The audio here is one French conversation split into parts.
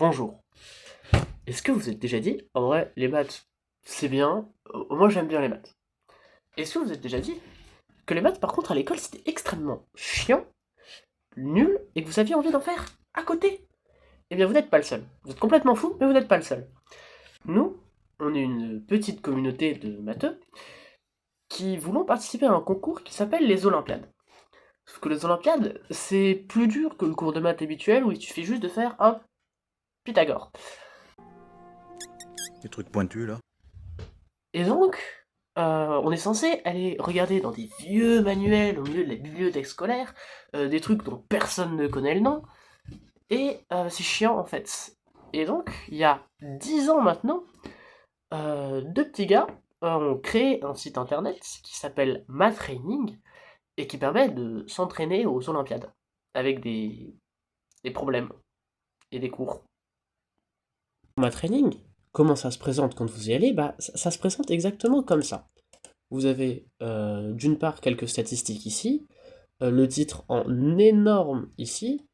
Bonjour. Est-ce que vous êtes déjà dit, en vrai, les maths, c'est bien, moi j'aime bien les maths. Est-ce que vous êtes déjà dit que les maths, par contre, à l'école, c'était extrêmement chiant, nul, et que vous aviez envie d'en faire à côté? Eh bien, vous n'êtes pas le seul. Vous êtes complètement fou, mais vous n'êtes pas le seul. Nous, on est une petite communauté de matheux qui voulons participer à un concours qui s'appelle les Olympiades. Sauf que les Olympiades, c'est plus dur que le cours de maths habituel où il suffit juste de faire un Pythagore. Des trucs pointus là. Et donc, on est censé aller regarder dans des vieux manuels au milieu de la bibliothèque scolaire, des trucs dont personne ne connaît le nom, et c'est chiant en fait. Et donc, il y a 10 ans maintenant, deux petits gars ont créé un site internet qui s'appelle MaTraining, et qui permet de s'entraîner aux Olympiades, avec des problèmes et des cours. MaTraining, comment ça se présente quand vous y allez? Bah, ça se présente exactement comme ça. Vous avez d'une part quelques statistiques ici, le titre en énorme ici,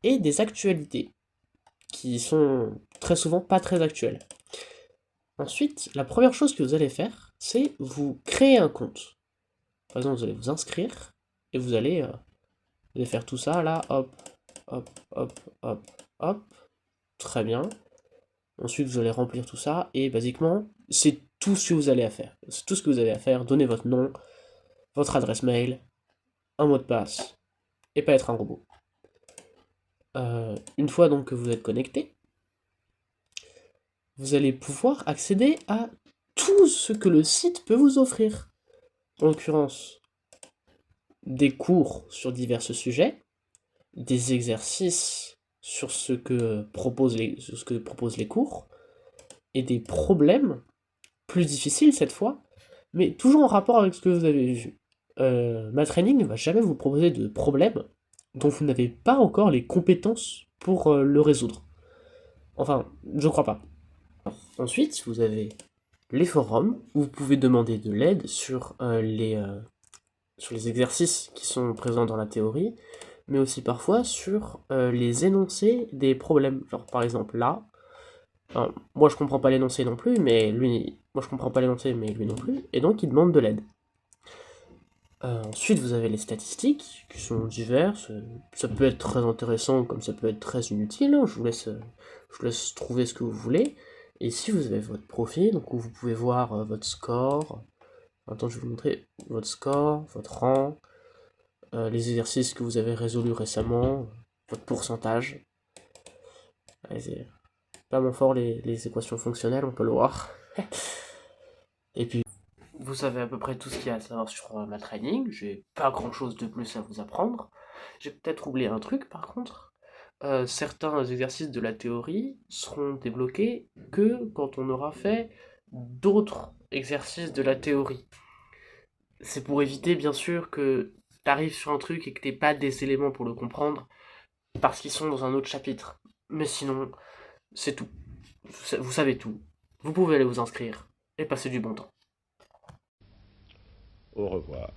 et des actualités, qui sont très souvent pas très actuelles. Ensuite, la première chose que vous allez faire, c'est vous créer un compte. Par exemple, vous allez vous inscrire, et vous allez faire tout ça, là, hop, hop, hop, hop, hop, très bien. Ensuite, vous allez remplir tout ça, et basiquement, c'est tout ce que vous allez à faire. C'est tout ce que vous avez à faire, donnez votre nom, votre adresse mail, un mot de passe, et pas être un robot. Une fois donc que vous êtes connecté, vous allez pouvoir accéder à tout ce que le site peut vous offrir. En l'occurrence, des cours sur divers sujets, des exercices sur sur ce que proposent les cours, et des problèmes, plus difficiles cette fois, mais toujours en rapport avec ce que vous avez vu. MaTraining ne va jamais vous proposer de problème dont vous n'avez pas encore les compétences pour le résoudre. Enfin, je crois pas. Ensuite, vous avez les forums, où vous pouvez demander de l'aide sur les exercices qui sont présents dans la théorie, mais aussi parfois sur les énoncés des problèmes. Genre par exemple là, enfin, moi je comprends pas l'énoncé non plus, mais lui, moi je comprends pas l'énoncé, mais lui non plus, et donc il demande de l'aide. Ensuite, vous avez les statistiques, qui sont diverses. Ça peut être très intéressant, comme ça peut être très inutile, hein. Je vous laisse trouver ce que vous voulez. Et ici, vous avez votre profil, donc où vous pouvez voir votre score. Attends, je vais vous montrer votre score, votre rang, les exercices que vous avez résolus récemment, votre pourcentage. Allez, c'est pas mon fort, les équations fonctionnelles, on peut le voir. Et puis, vous savez à peu près tout ce qu'il y a à savoir sur MaTraining. J'ai pas grand chose de plus à vous apprendre. J'ai peut-être oublié un truc par contre. Certains exercices de la théorie seront débloqués que quand on aura fait d'autres exercices de la théorie. C'est pour éviter bien sûr que t'arrives sur un truc et que t'aies pas des éléments pour le comprendre parce qu'ils sont dans un autre chapitre. Mais sinon, c'est tout. Vous savez tout. Vous savez tout. Vous pouvez aller vous inscrire et passer du bon temps. Au revoir.